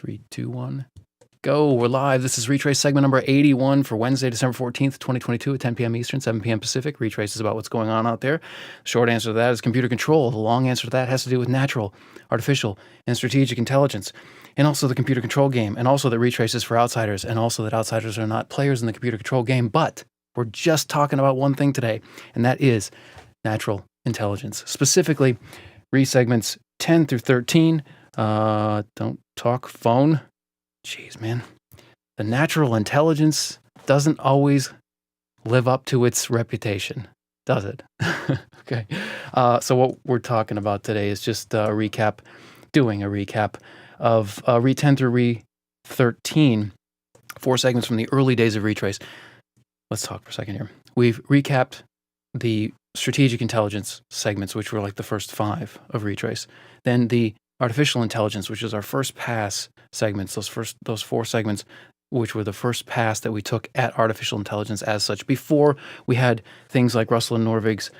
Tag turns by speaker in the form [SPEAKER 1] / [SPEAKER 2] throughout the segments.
[SPEAKER 1] 3, 2, 1. Go. We're live. This is Retrace segment number 81 for Wednesday, December 14th, 2022 at 10 p.m. Eastern, 7 p.m. Pacific. Retrace is about what's going on out there. The short answer to that is computer control. The long answer to that has to do with natural, artificial, and strategic intelligence. And also the computer control game. And also that Retrace is for outsiders. And also that outsiders are not players in the computer control game. But we're just talking about one thing today, and that is natural intelligence. Specifically, re-segments 10 through 13. Don't talk phone. Jeez, man. The natural intelligence doesn't always live up to its reputation, does it? Okay. So what we're talking about today is just doing a recap of Re10 through Re13, 4 segments from the early days of Retrace. Let's talk for a second here. We've recapped the strategic intelligence segments, which were like the first 5 of Retrace. Then the artificial intelligence, which is our first pass segments, those 4 segments, which were the first pass that we took at artificial intelligence as such. Before we had things like Russell and Norvig's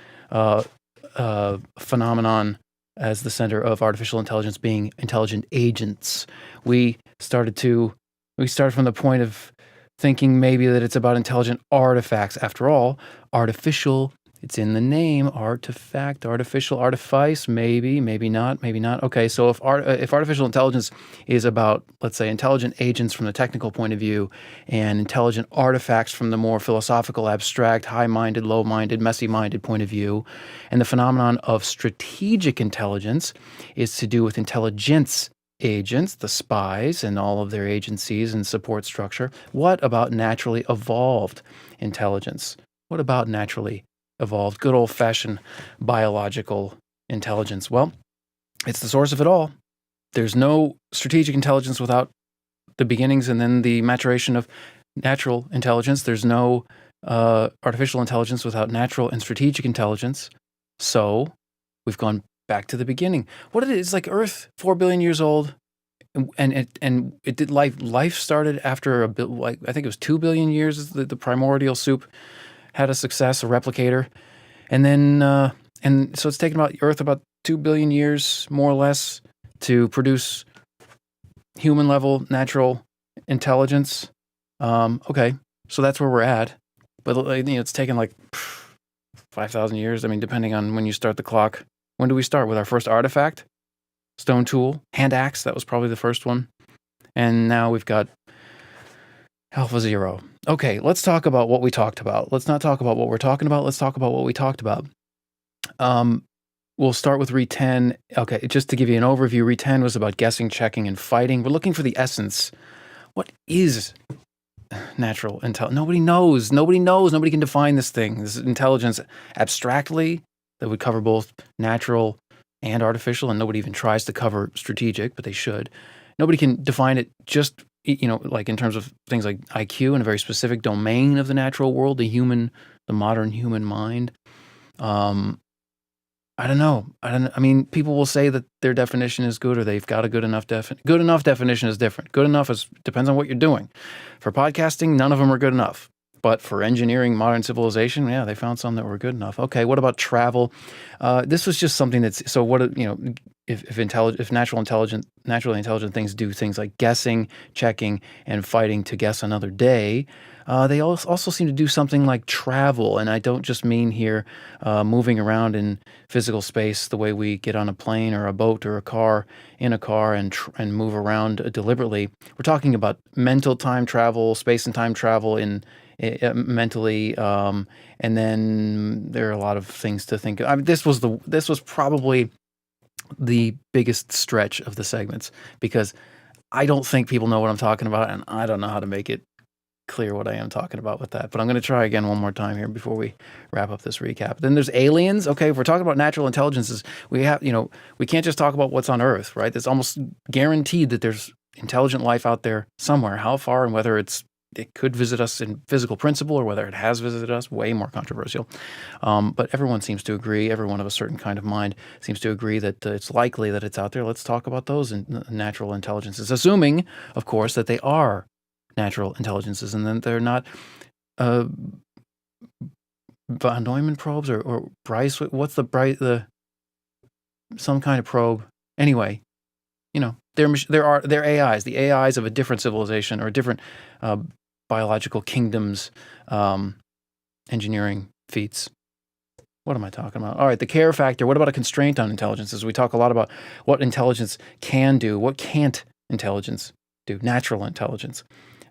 [SPEAKER 1] phenomenon as the center of artificial intelligence being intelligent agents. We started from the point of thinking maybe that it's about intelligent artifacts. After all, artificial, it's in the name, artifact, artificial, artifice, maybe not. Okay, so if artificial intelligence is about, let's say, intelligent agents from the technical point of view and intelligent artifacts from the more philosophical, abstract, high-minded, low-minded, messy-minded point of view, and the phenomenon of strategic intelligence is to do with intelligence agents, the spies and all of their agencies and support structure, what about naturally evolved intelligence? What about naturally evolved, good old-fashioned biological intelligence? Well, it's the source of it all. There's no strategic intelligence without the beginnings and then the maturation of natural intelligence. There's no artificial intelligence without natural and strategic intelligence. So we've gone back to the beginning. What it is, like Earth, 4 billion years old, and it did life started after I think it was 2 billion years. The primordial soup had a success, a replicator, and then and so it's taken about Earth about 2 billion years, more or less, to produce human level natural intelligence. Okay, so that's where we're at, but it's taken like 5,000 years. I mean, depending on when you start the clock. When do we start with our first artifact? Stone tool, hand axe. That was probably the first one, and now we've got Alpha Zero. Okay, let's talk about what we talked about. Let's not talk about what we're talking about. Let's talk about what we talked about. We'll start with Re10. Okay, just to give you an overview, Re10 was about guessing, checking, and fighting. We're looking for the essence. What is natural intelligence? Nobody knows. Nobody can define this thing. This intelligence abstractly that would cover both natural and artificial, and nobody even tries to cover strategic, but they should. Nobody can define it just, like in terms of things like IQ in a very specific domain of the natural world, the modern human mind. I don't know. I mean, people will say that their definition is good or they've got a good enough definition. Good enough definition is different. Good enough depends on what you're doing. For podcasting, none of them are good enough. But for engineering, modern civilization, yeah, they found some that were good enough. Okay, what about travel? This was just something that's so. What if naturally intelligent things do things like guessing, checking, and fighting to guess another day? They also seem to do something like travel, and I don't just mean here moving around in physical space the way we get on a plane or a boat or a car and move around deliberately. We're talking about mental time travel, space and time travel mentally, and then there are a lot of things to think of. I mean, this was probably the biggest stretch of the segments because I don't think people know what I'm talking about, and I don't know how to make it clear what I am talking about with that. But I'm going to try again one more time here before we wrap up this recap. Then there's aliens. Okay, if we're talking about natural intelligences, we can't just talk about what's on Earth, right? It's almost guaranteed that there's intelligent life out there somewhere. How far and whether it could visit us in physical principle or whether it has visited us, way more controversial. But everyone seems to agree, everyone of a certain kind of mind seems to agree that it's likely that it's out there. Let's talk about those natural intelligences, assuming, of course, that they are natural intelligences and then they're not von Neumann probes or Bryce. What's some kind of probe? Anyway, They're AIs, the AIs of a different civilization or a different uh, biological kingdom's engineering feats. What am I talking about? All right, the care factor. What about a constraint on intelligence? As we talk a lot about what intelligence can do, what can't intelligence do? Natural intelligence.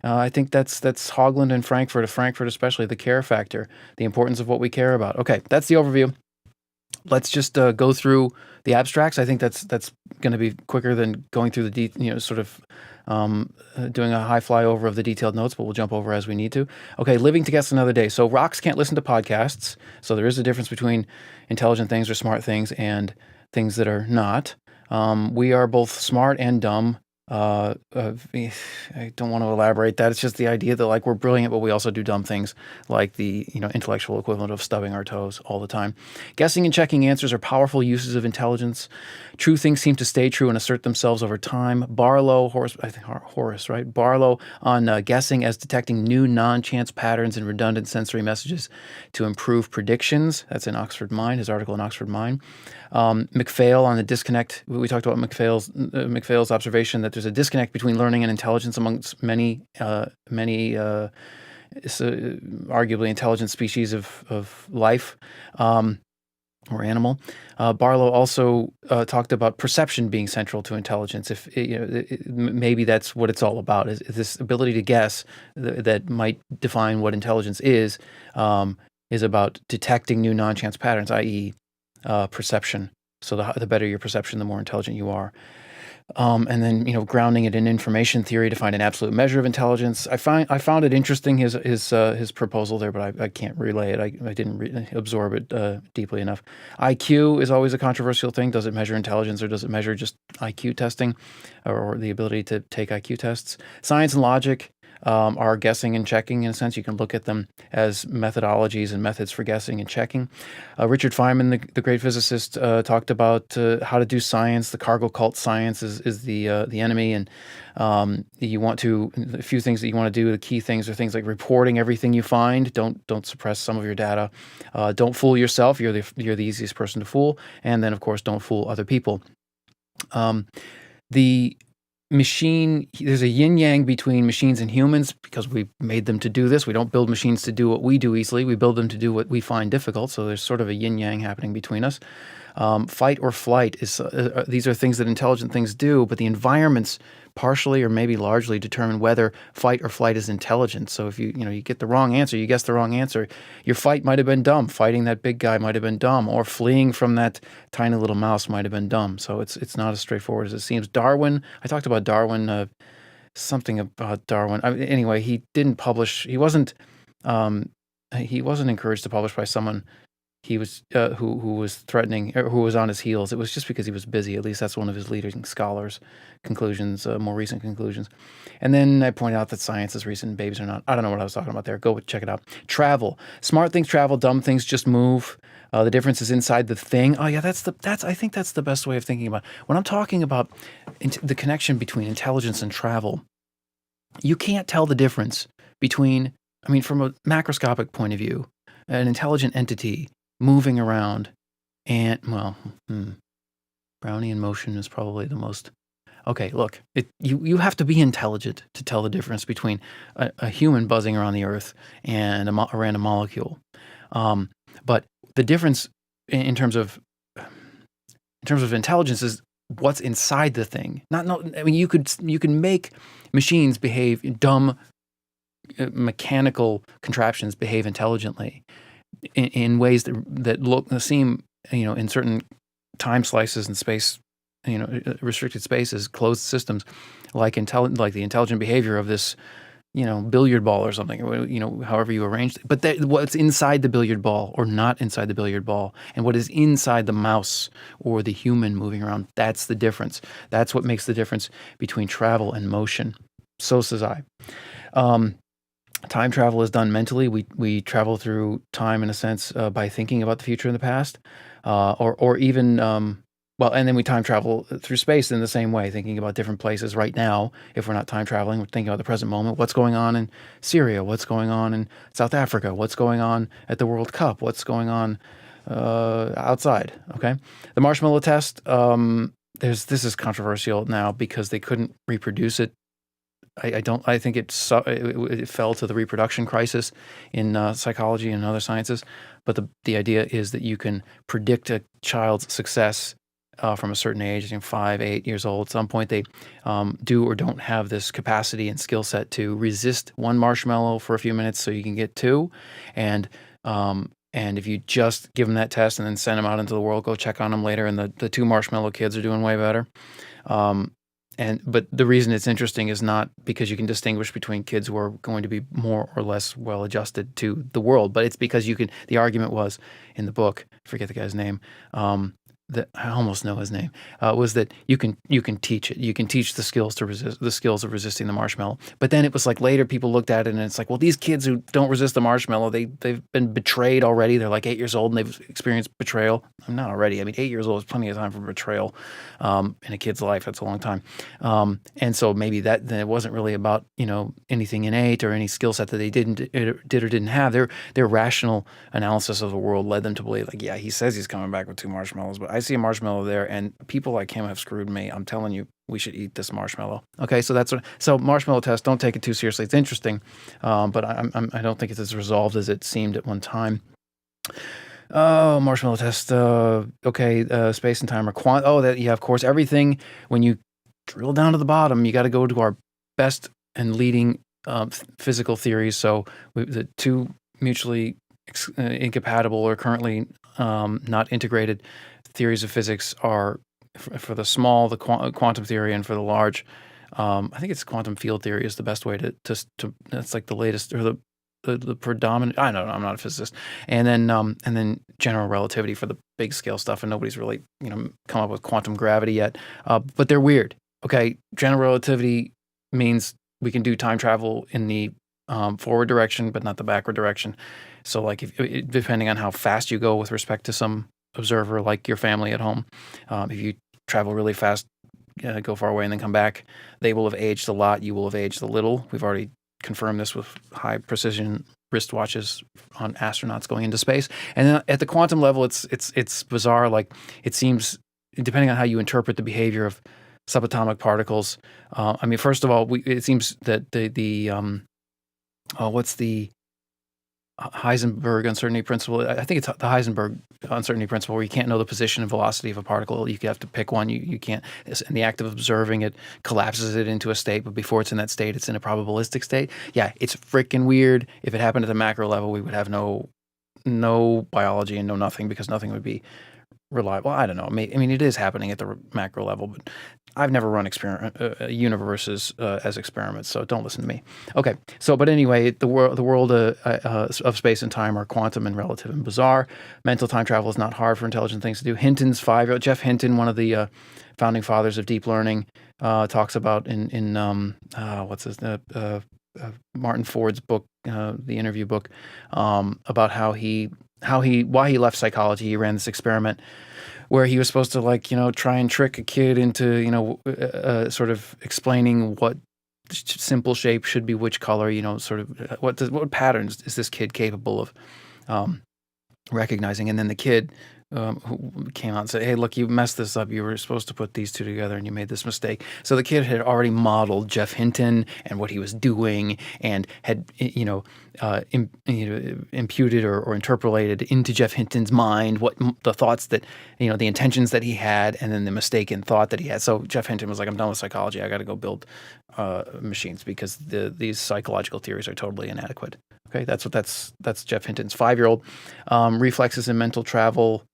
[SPEAKER 1] I think that's Hogland and Frankfurt especially, the care factor, the importance of what we care about. Okay, that's the overview. Let's just go through the abstracts. I think that's going to be quicker than going through the doing a high flyover of the detailed notes, but we'll jump over as we need to. Okay, living to guess another day. So rocks can't listen to podcasts. So there is a difference between intelligent things or smart things and things that are not. We are both smart and dumb. I don't want to elaborate that. It's just the idea that like we're brilliant, but we also do dumb things, like the intellectual equivalent of stubbing our toes all the time. Guessing and checking answers are powerful uses of intelligence. True things seem to stay true and assert themselves over time. Horace, right? Barlow on guessing as detecting new non-chance patterns and redundant sensory messages to improve predictions. That's in Oxford Mind, his article in Oxford Mind. McPhail on the disconnect. We talked about McPhail's observation that there's a disconnect between learning and intelligence amongst many arguably intelligent species of life or animal. Barlow also talked about perception being central to intelligence. If maybe that's what it's all about, is this ability to guess that might define what intelligence is about detecting new non-chance patterns, i.e. Perception. So the better your perception, the more intelligent you are. And then grounding it in information theory to find an absolute measure of intelligence. I found it interesting his proposal there, but I can't relay it. I didn't absorb it deeply enough. IQ is always a controversial thing. Does it measure intelligence or does it measure just IQ testing or the ability to take IQ tests? Science and logic are guessing and checking in a sense. You can look at them as methodologies and methods for guessing and checking. Richard Feynman, the great physicist, talked about how to do science. The cargo cult science is the enemy, and you want to a few things that you want to do. The key things are things like reporting everything you find. Don't suppress some of your data. Don't fool yourself. You're the easiest person to fool, and then of course don't fool other people. The machine, there's a yin yang between machines and humans because we made them to do this. We don't build machines to do what we do easily. We build them to do what we find difficult. So there's sort of a yin yang happening between us. Fight or flight is these are things that intelligent things do, but the environments partially or maybe largely determine whether fight or flight is intelligent. So if you get the wrong answer, you guess the wrong answer, your fight might have been dumb. Fighting that big guy might have been dumb, or fleeing from that tiny little mouse might have been dumb. So it's not as straightforward as it seems. Darwin, I talked about Darwin, something about Darwin. Anyway, he didn't publish. He wasn't encouraged to publish by someone he was who was threatening or who was on his heels. It was just because he was busy. At least that's one of his leading scholars' conclusions, more recent conclusions. And then I point out that science is recent, babies are not. I don't know what I was talking about there. Go check it out. Travel. Smart things travel. Dumb things just move. The difference is inside the thing. Oh yeah, I think that's the best way of thinking about it. When I'm talking about the connection between intelligence and travel, you can't tell the difference between. I mean, from a macroscopic point of view, an intelligent entity moving around, and Brownian motion is probably the most. Okay, look, you have to be intelligent to tell the difference between a human buzzing around the Earth and a random molecule. But the difference in terms of intelligence is what's inside the thing. I mean, you can make machines behave dumb, mechanical contraptions behave intelligently in ways that seem, in certain time slices and space, restricted spaces, closed systems, like the intelligent behavior of this, billiard ball or something, however you arrange it. But what's inside the billiard ball or not inside the billiard ball, and what is inside the mouse or the human moving around, that's the difference. That's what makes the difference between travel and motion. So says I. Time travel is done mentally. We travel through time in a sense by thinking about the future and the past, or even and then we time travel through space in the same way, thinking about different places. Right now, if we're not time traveling, we're thinking about the present moment. What's going on in Syria? What's going on in South Africa? What's going on at the World Cup? What's going on outside? Okay, the marshmallow test. this is controversial now because they couldn't reproduce it. I think it fell to the reproduction crisis in psychology and other sciences. But the idea is that you can predict a child's success from a certain age, 5, 8 years old. At some point, they do or don't have this capacity and skill set to resist one marshmallow for a few minutes, so you can get two, and if you just give them that test and then send them out into the world, go check on them later, and the two marshmallow kids are doing way better. But the reason it's interesting is not because you can distinguish between kids who are going to be more or less well adjusted to the world, but it's because you can. The argument was in the book, I forget the guy's name, that I almost know his name, was that you can teach it. You can teach the skills of resisting the marshmallow. But then it was like later people looked at it and it's like, well, these kids who don't resist the marshmallow, they've been betrayed already. They're like 8 years old and they've experienced betrayal. I'm not already. I mean, 8 years old is plenty of time for betrayal in a kid's life. That's a long time. And so maybe then it wasn't really about anything innate or any skill set that they did or didn't have. Their rational analysis of the world led them to believe, like, yeah, he says he's coming back with 2 marshmallows, but I see a marshmallow there, and people like him have screwed me. I'm telling you, we should eat this marshmallow. Okay, so so marshmallow test. Don't take it too seriously. It's interesting, but I don't think it's as resolved as it seemed at one time. Oh, marshmallow test. Okay, space and time are yeah, of course. Everything, when you drill down to the bottom, you got to go to our best and leading physical theories. So the two mutually incompatible or currently not integrated theories of physics are, for the small, the quantum theory, and for the large, I think it's quantum field theory is the best way to that's like the latest or the predominant. I don't know. I'm not a physicist. And then general relativity for the big scale stuff. And nobody's really come up with quantum gravity yet. But they're weird. Okay, general relativity means we can do time travel in the forward direction, but not the backward direction. So, like, depending on how fast you go with respect to some observer, like your family at home, if you travel really fast, go far away and then come back, they will have aged a lot. You will have aged a little. We've already confirmed this with high precision wristwatches on astronauts going into space. And then at the quantum level, it's bizarre. Like, it seems, depending on how you interpret the behavior of subatomic particles. I mean, first of all, it seems that what's the Heisenberg uncertainty principle? I think it's the Heisenberg uncertainty principle, where you can't know the position and velocity of a particle. You have to pick one. You can't. In the act of observing it, collapses it into a state, but before it's in that state, it's in a probabilistic state. Yeah, it's freaking weird. If it happened at the macro level, we would have no biology and no nothing, because nothing would be reliable. I don't know. I mean, it is happening at the macro level, but I've never run universes as experiments, so don't listen to me. Okay. So, but anyway, the world of space and time are quantum and relative and bizarre. Mental time travel is not hard for intelligent things to do. Hinton's 5-year-old, Jeff Hinton, one of the founding fathers of deep learning, talks about in what's his Martin Ford's book, the interview book, about why he left psychology. He ran this experiment where he was supposed to try and trick a kid into sort of explaining what simple shape should be which color, sort of what patterns is this kid capable of recognizing. And then the kid who came out and said, hey, look, you messed this up. You were supposed to put these two together and you made this mistake. So the kid had already modeled Jeff Hinton and what he was doing, and had imputed or interpolated into Jeff Hinton's mind what the thoughts that, the intentions that he had, and then the mistaken thought that he had. So Jeff Hinton was like, I'm done with psychology. I got to go build machines, because these psychological theories are totally inadequate. Okay, that's Jeff Hinton's 5-year-old. Reflexes in mental travel.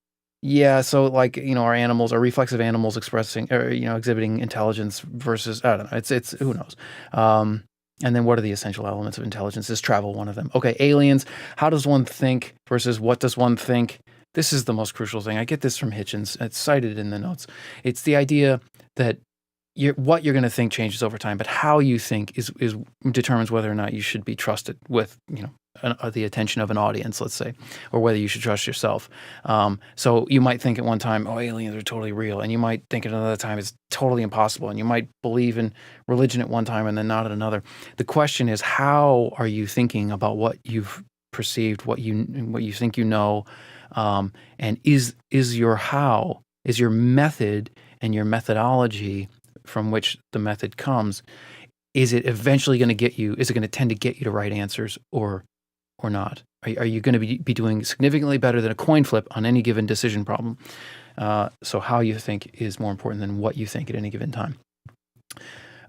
[SPEAKER 1] Yeah, so our animals, our reflexive animals expressing or exhibiting intelligence versus, I don't know. It's who knows. And then what are the essential elements of intelligence? Is travel one of them? Okay, aliens. How does one think versus what does one think? This is the most crucial thing. I get this from Hitchens. It's cited in the notes. It's the idea that what you're going to think changes over time, but how you think is determines whether or not you should be trusted with the attention of an audience, let's say, or whether you should trust yourself. So you might think at one time, oh, aliens are totally real, and you might think at another time it's totally impossible, and you might believe in religion at one time and then not at another. The question is, how are you thinking about what you've perceived, what you think and is your method and your methodology from which the method comes, is it eventually going to get you, is it going to tend to get you to right answers or not? Are you going to be doing significantly better than a coin flip on any given decision problem? So how you think is more important than what you think at any given time.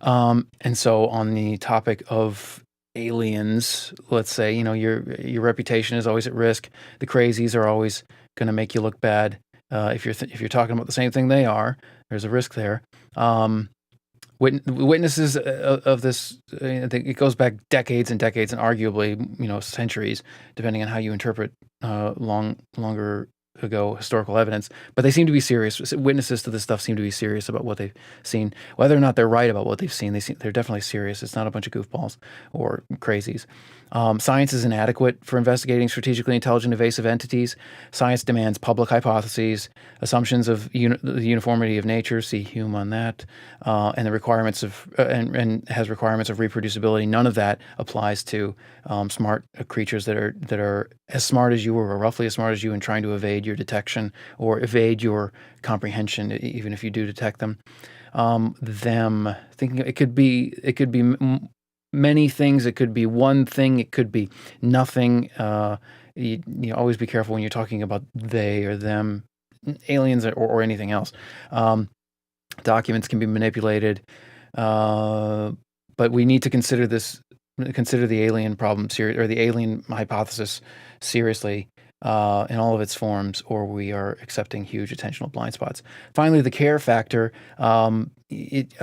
[SPEAKER 1] And so on the topic of aliens, let's say, your reputation is always at risk. The crazies are always going to make you look bad. If you're talking about the same thing they are, there's a risk there. Witnesses of this, I think it goes back decades and decades, and arguably, centuries, depending on how you interpret longer ago historical evidence. But they seem to be serious. Witnesses to this stuff seem to be serious about what they've seen, whether or not they're right about what they've seen. They're definitely serious. It's not a bunch of goofballs or crazies. Science is inadequate for investigating strategically intelligent evasive entities. Science demands public hypotheses, assumptions of the uniformity of nature. See Hume on that, and the requirements of and has requirements of reproducibility. None of that applies to smart creatures that are as smart as you or roughly as smart as you and trying to evade your detection or evade your comprehension, even if you do detect them. Them thinking it could be many things. It could be one thing. It could be nothing. You always be careful when you're talking about they or them, aliens or anything else. Documents can be manipulated, but we need to consider the alien problem or the alien hypothesis seriously in all of its forms, or we are accepting huge attentional blind spots. Finally, the care factor.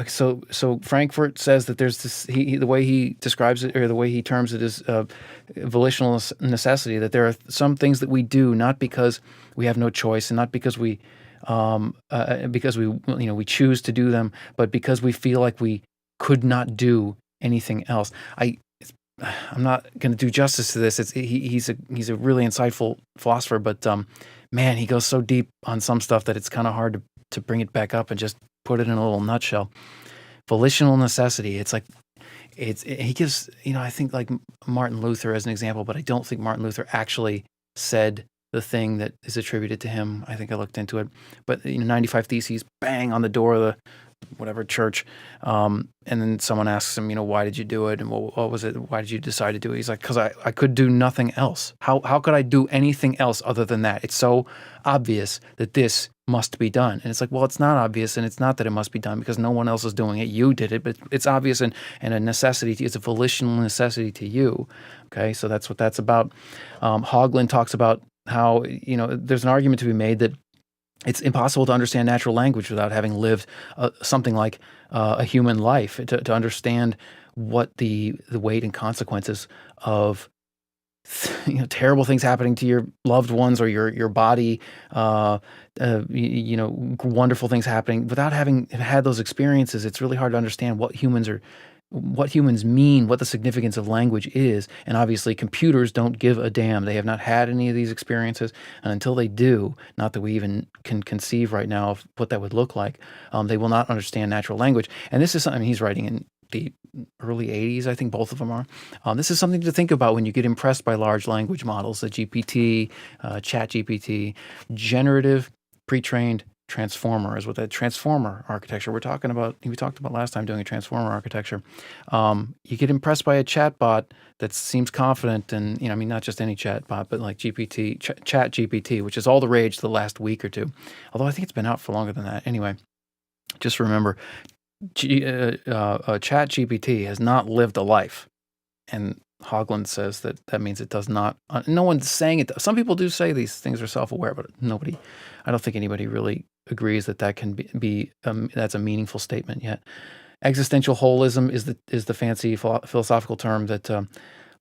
[SPEAKER 1] So Frankfurt says that there's this. The way he describes it, or the way he terms it, is volitional necessity. That there are some things that we do not because we have no choice, and not because we we choose to do them, but because we feel like we could not do anything else. I'm not going to do justice to this. He's a really insightful philosopher, but man, he goes so deep on some stuff that it's kind of hard to bring it back up and just put it in a little nutshell. Volitional necessity. He gives, I think like Martin Luther as an example, but I don't think Martin Luther actually said the thing that is attributed to him. I think I looked into it, but 95 Theses, bang on the door of the whatever church, and then someone asks him, why did you do it, and what was it? Why did you decide to do it? He's like, because I could do nothing else. How could I do anything else other than that? It's so obvious that this must be done, and it's like, well, it's not obvious, and it's not that it must be done because no one else is doing it. You did it, but it's obvious and a necessity. It's a volitional necessity to you. Okay, so that's what that's about. Haugland talks about how there's an argument to be made that it's impossible to understand natural language without having lived something like a human life, to understand what the weight and consequences of terrible things happening to your loved ones or your body, wonderful things happening. Without having had those experiences, it's really hard to understand what humans mean, what the significance of language is. And obviously computers don't give a damn. They have not had any of these experiences. And until they do, not that we even can conceive right now of what that would look like, they will not understand natural language. And this is something he's writing in the early 80s, I think both of them are. This is something to think about when you get impressed by large language models, the GPT, ChatGPT, generative, pre-trained transformer is what that transformer architecture we talked about last time, doing a transformer architecture. You get impressed by a chatbot that seems confident, and not just any chatbot, but like Chat GPT, which is all the rage the last week or two. Although I think it's been out for longer than that. Anyway, just remember, Chat GPT has not lived a life, and Haugland says that means it does not. No one's saying it. Some people do say these things are self-aware, but nobody. I don't think anybody really agrees that can be that's a meaningful statement yet. Existential holism is the fancy philosophical term that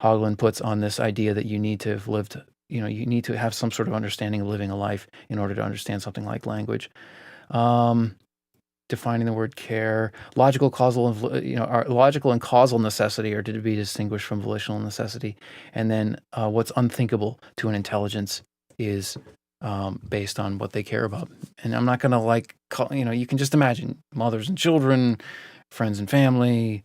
[SPEAKER 1] Haugland puts on this idea that you need to have lived. You need to have some sort of understanding of living a life in order to understand something like language. Defining the word care, logical and causal necessity are to be distinguished from volitional necessity, and then what's unthinkable to an intelligence is based on what they care about. And I'm not going to you can just imagine mothers and children, friends and family,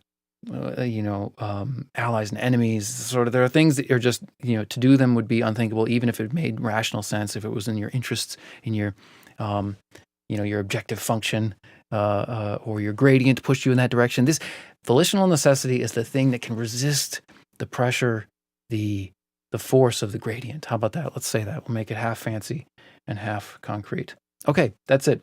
[SPEAKER 1] allies and enemies. Sort of, there are things that are just to do them would be unthinkable, even if it made rational sense, if it was in your interests, in your your objective function or your gradient pushed you in that direction. This volitional necessity is the thing that can resist the pressure, the force of the gradient. How about that? Let's say that. We'll make it half fancy and half concrete. Okay, that's it.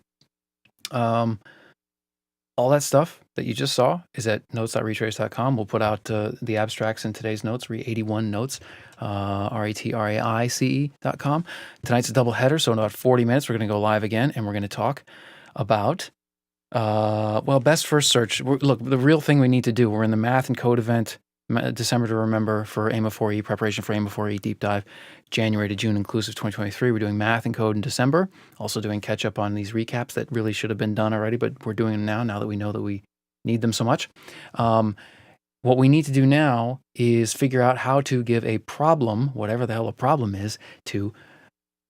[SPEAKER 1] All that stuff that you just saw is at notes.retraice.com. We'll put out the abstracts in today's notes, Re81 notes, retraice.com. Tonight's a double header, so in about 40 minutes, we're going to go live again, and we're going to talk about, best first search. Look, the real thing we need to do, we're in the math and code event, December to remember for AIMA 4E, preparation for AIMA 4E deep dive, January to June inclusive 2023. We're doing math and code in December, also doing catch up on these recaps that really should have been done already, but we're doing them now that we know that we need them so much. What we need to do now is figure out how to give a problem, whatever the hell a problem is, to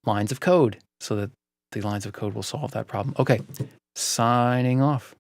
[SPEAKER 1] lines of code so that the lines of code will solve that problem. Okay, signing off.